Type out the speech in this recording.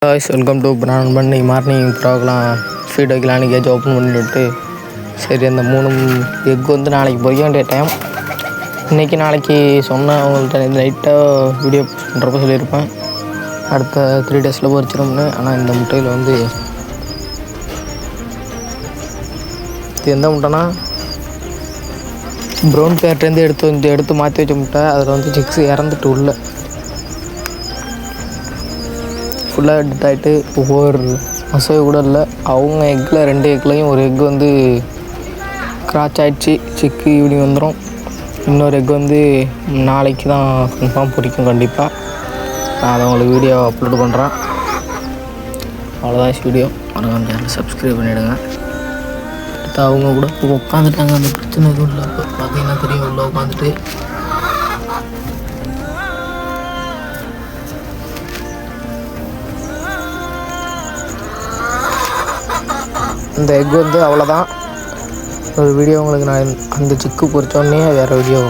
guys, welcome to Banana Bunny morning programme feed வைக்கலான்னு cage open பண்ணிவிட்டு சரி அந்த 3 எக் வந்து நாளைக்கு பொறிக்க வேண்டிய டைம். நாளைக்கு சொன்னேன் அவங்கள்ட்ட லைட்டாக வீடியோ போஸ்ட் பண்ணுறப்ப சொல்லியிருப்பேன் அடுத்த 3 டேஸில் பொறிச்சிடும்னு. ஆனால் இந்த முட்டையில் வந்து இது எந்த முட்டைனா ப்ரௌன் பேர்ட்டேருந்து எடுத்து மாற்றி வச்ச முட்டை. அதில் வந்து சிக்ஸ் இறந்துட்டு உள்ள ஃபுல்லாக டெட் ஆகிட்டு ஒவ்வொரு அசைவு கூட இல்லை. அவங்க எக்கில் 2 எக்லையும் ஒரு எக் வந்து கிராச் ஆகிடுச்சு. சிக்கு ஈவினிங் வந்துடும். இன்னொரு எக் வந்து நாளைக்கு தான் கன்ஃபார்ம் பொரிக்கும் கண்டிப்பாக. நான் அதை உங்களுக்கு வீடியோ அப்லோட் பண்ணுறேன். அவ்வளோதான் வீடியோ. மறக்காம சேனலை சப்ஸ்கிரைப் பண்ணிவிடுங்க. அடுத்து அவங்க கூட உட்காந்துட்டாங்க. அந்த பிரச்சனை எதுவும் இல்லை. இப்போ பார்த்தீங்கன்னா தெரியும் உள்ள உட்காந்துட்டு இந்த எக் வந்து அவ்வளோதான். ஒரு வீடியோ உங்களுக்கு நான் அந்த சிக்கு பொரிச்சோடனே வேறு வீடியோ